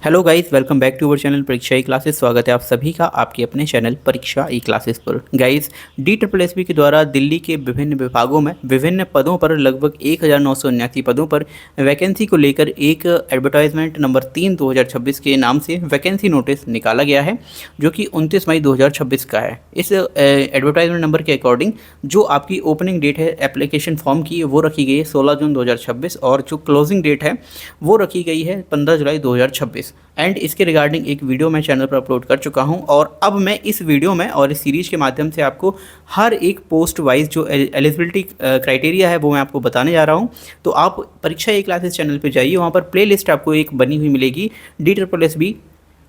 Hello guys, welcome back to our channel Pariksha e classes. स्वागत है आप सभी का आपके अपने चैनल परीक्षा ई क्लासेस पर। गाइस, DSSB के द्वारा दिल्ली के विभिन्न विभागों में विभिन्न पदों पर लगभग 1979 पदों पर वैकेंसी को लेकर एक एडवर्टाइजमेंट नंबर 3 2026 के नाम से वैकेंसी नोटिस निकाला गया है, जो कि 29 मई 2026 का है। इस एडवर्टाइजमेंट नंबर के अकॉर्डिंग जो आपकी ओपनिंग डेट है एप्लीकेशन फॉर्म की, वो रखी गई है 16 जून 2026 और जो क्लोजिंग डेट है वो रखी गई है 15 जुलाई 2026। एंड इसके रिगार्डिंग एक वीडियो मैं चैनल पर अपलोड कर चुका हूं और अब मैं इस वीडियो में और इस सीरीज के माध्यम से आपको हर एक पोस्ट वाइज जो एलिजिबिलिटी क्राइटेरिया है वो मैं आपको बताने जा रहा हूं। तो आप परीक्षा ई क्लासेस चैनल पे जाइए, वहां पर प्लेलिस्ट आपको एक बनी हुई मिलेगी DSSB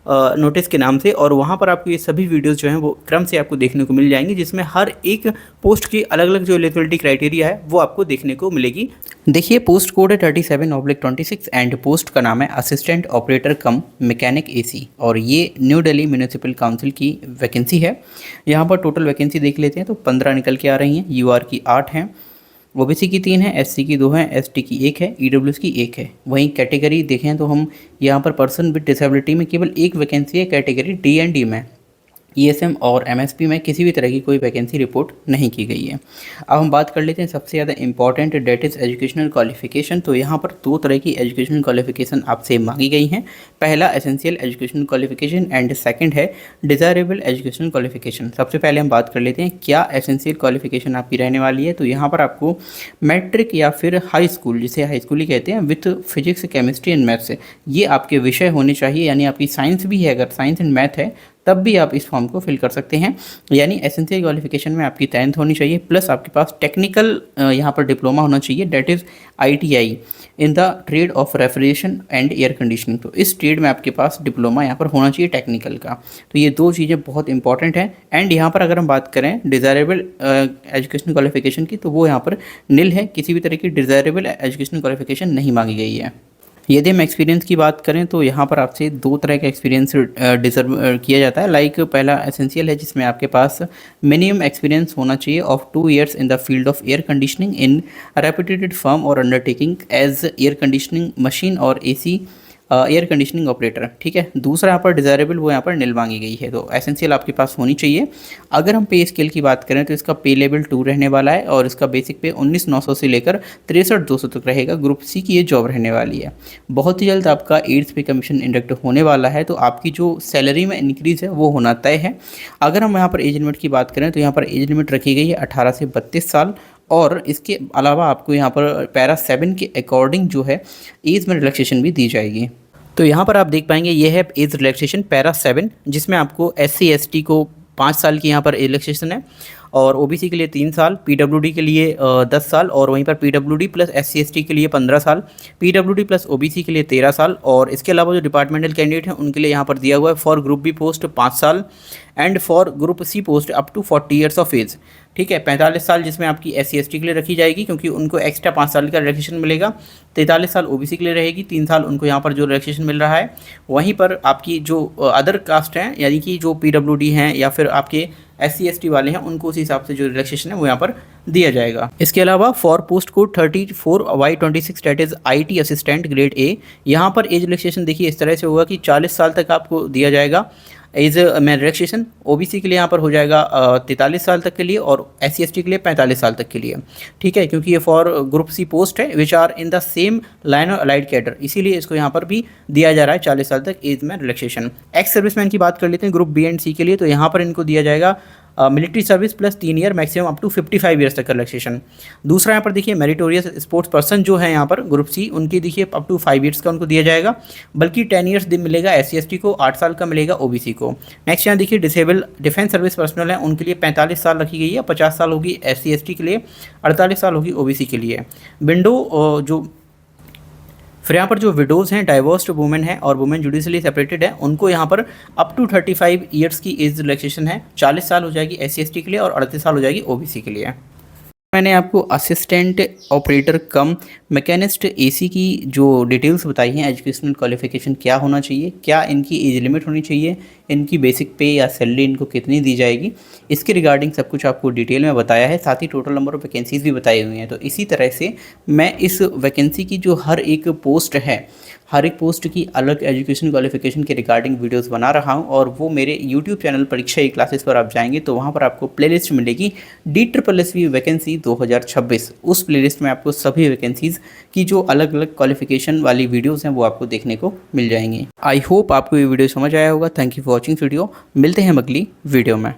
नोटिस के नाम से, और वहाँ पर आपको ये सभी वीडियोस जो हैं वो क्रम से आपको देखने को मिल जाएंगी, जिसमेम हर एक पोस्ट की अलग अलग जो एलिजिबिलिटी क्राइटेरिया है वो आपको देखने को मिलेगी। देखिए, पोस्ट कोड है 37/26 एंड पोस्ट का नाम है असिस्टेंट ऑपरेटर कम मैकेनिक AC, और ये न्यू दिल्ली म्यूनिसिपल काउंसिल की वैकेंसी है। यहाँ पर टोटल वैकेंसी देख लेते हैं तो 15 निकल के आ रही हैं। UR की 8 हैं, OBC की 3 है, SC की 2 है, ST की 1 है, EWS की 1 है। वहीं कैटेगरी देखें तो हम यहाँ पर पर्सन विद डिसेबिलिटी में केवल एक वैकेंसी है कैटेगरी D&D में। ESM और MSP में किसी भी तरह की कोई वैकेंसी रिपोर्ट नहीं की गई है। अब हम बात कर लेते हैं सबसे ज़्यादा important, that is educational qualification. तो यहाँ पर 2 तरह की एजुकेशनल क्वालिफिकेशन आपसे मांगी गई हैं। पहला essential educational qualification and second है डिज़ायरेबल एजुकेशनल क्वालिफिकेशन। सबसे पहले हम बात कर लेते हैं क्या एसेंशियल क्वालिफिकेशन आपकी रहने वाली है। तो यहाँ पर आपको मैट्रिक या फिर हाई स्कूल, जिसे हाई स्कूल ही कहते हैं, with physics chemistry and maths, ये आपके विषय होने चाहिए। यानी आपकी साइंस भी है, अगर साइंस एंड मैथ है तब भी आप इस फॉर्म को फिल कर सकते हैं। यानी एसेंशियल क्वालिफिकेशन में आपकी 10th होनी चाहिए, प्लस आपके पास टेक्निकल यहाँ पर डिप्लोमा होना चाहिए, that is ITI in the trade off refrigeration and air conditioning. तो इस ट्रेड में आपके पास डिप्लोमा यहाँ पर होना चाहिए टेक्निकल का। तो ये 2 चीज़ें बहुत इंपॉर्टेंट हैं। एंड यहाँ पर अगर हम बात करें डिज़ायरेबल एजुकेशनल क्वालिफिकेशन की, तो वो यहाँ पर निल है, किसी भी तरह की डिज़ायरेबल एजुकेशनल क्वालिफिकेशन नहीं मांगी गई है। यदि हम एक्सपीरियंस की बात करें तो यहाँ पर आपसे 2 तरह का एक्सपीरियंस डिजर्व किया जाता है। लाइक पहला एसेंशियल है, जिसमें आपके पास मिनिमम एक्सपीरियंस होना चाहिए of 2 years in the field of air conditioning in reputed firm और undertaking as air conditioning machine और AC एयर कंडीशनिंग ऑपरेटर। ठीक है। दूसरा यहाँ पर डिज़ायरेबल, वो यहाँ पर निल मांगी गई है। तो एसेंशियल आपके पास होनी चाहिए। अगर हम पे स्केल की बात करें तो इसका पे लेवल 2 रहने वाला है और इसका बेसिक पे 19,900 से लेकर 63,200 तक रहेगा। ग्रुप C की ये जॉब रहने वाली है। बहुत ही जल्द आपका 8th पे कमीशन इंडक्ट होने वाला है, तो आपकी जो सैलरी में इंक्रीज़ है वो होना तय है। अगर हम यहाँ पर एज लिमिट की बात करें तो यहाँ पर एज लिमिट रखी गई है 18 से 32 साल, और इसके अलावा आपको यहाँ पर पैरा 7 के अकॉर्डिंग जो है एज में रिलैक्सेशन भी दी जाएगी। तो यहाँ पर आप देख पाएंगे ये है एज रिलैक्सेशन पैरा 7, जिसमें आपको SC ST को 5 साल की यहाँ पर रिलैक्सेशन है, और OBC के लिए 3 साल, PWD के लिए 10 साल, और वहीं पर PWD प्लस SC ST के लिए 15 साल, PWD प्लस OBC के लिए 13 साल, और इसके अलावा जो डिपार्टमेंटल कैंडिडेट हैं उनके लिए यहाँ पर दिया हुआ है फॉर ग्रुप B पोस्ट 5 साल and for group C post up to 40 years of age. ठीक है, 45 साल जिसमें आपकी SC ST के लिए रखी जाएगी, क्योंकि उनको एक्स्ट्रा 5 साल का रिलैक्सेशन मिलेगा। 43 साल OBC के लिए रहेगी, 3 साल उनको यहाँ पर जो रिलैक्सेशन मिल रहा है। वहीं पर आपकी जो अदर कास्ट हैं, यानी कि जो PWD हैं या फिर आपके SC ST वाले हैं, उनको उसी हिसाब से जो रिलैक्सेशन है वो यहाँ पर दिया जाएगा। इसके अलावा for post code 34Y26 that is IT assistant grade A, यहाँ पर एज रिलैक्सेशन देखिए इस तरह से होगा कि 40 साल तक आपको दिया जाएगा एज में रिलैक्सेशन। OBC के लिए यहाँ पर हो जाएगा 43 साल तक के लिए, और SC ST के लिए 45 साल तक के लिए। ठीक है, क्योंकि ये फॉर ग्रुप C पोस्ट है which are in the same line of allied cadre, इसीलिए इसको यहाँ पर भी दिया जा रहा है 40 साल तक एज में रिलैक्सेशन। एक्स सर्विसमैन की बात कर लेते हैं ग्रुप B एंड C के लिए, तो यहाँ पर इनको दिया जाएगा military service plus 3 year, maximum up to 55 years तक का रिलैक्सेशन। दूसरा यहाँ पर देखिए मेरिटोरियस स्पोर्ट्स पर्सन जो है यहाँ पर ग्रुप C, उनकी देखिए अप टू 5 ईयर्स का उनको दिया जाएगा, बल्कि 10 ईयर्स दिन मिलेगा SC ST को, 8 साल का मिलेगा OBC को। नेक्स्ट यहाँ देखिए डिसेबल डिफेंस सर्विस पर्सनल है, उनके लिए 45 साल रखी गई है, 50 साल होगी SC ST के लिए, 48 साल होगी OBC के लिए। विंडो जो फिर यहाँ पर जो विडोज़ हैं, डाइवर्स्ड वुमेन हैं और वुमेन जुडिशली सेपरेटेड है, उनको यहाँ पर अप टू 35 ईयर्स की एज रिलैक्सेशन है। 40 साल हो जाएगी SC ST के लिए और 38 साल हो जाएगी OBC के लिए। मैंने आपको असिस्टेंट ऑपरेटर कम मैकेनिस्ट AC की जो डिटेल्स बताई हैं, एजुकेशनल क्वालिफिकेशन क्या होना चाहिए, क्या इनकी एज लिमिट होनी चाहिए, इनकी बेसिक पे या सैलरी इनको कितनी दी जाएगी, इसके रिगार्डिंग सब कुछ आपको डिटेल में बताया है। साथ ही टोटल नंबर ऑफ वैकेंसीज़ भी बताई हुई हैं। तो इसी तरह से मैं इस वैकेंसी की जो हर एक पोस्ट है, हर एक पोस्ट की अलग एजुकेशन क्वालिफिकेशन के रिगार्डिंग वीडियोस बना रहा हूं, और वो मेरे YouTube channel Pariksha e classes पर आप जाएंगे तो वहां पर आपको प्लेलिस्ट मिलेगी DSSB वैकेंसी 2026। उस प्लेलिस्ट में आपको सभी वैकेंसीज़ की जो अलग अलग क्वालिफिकेशन वाली वीडियोज़ हैं वो आपको देखने को मिल जाएंगी। आई होप आपको ये वीडियो समझ आया होगा। Thank you for watching video. मिलते हैं अगली वीडियो में।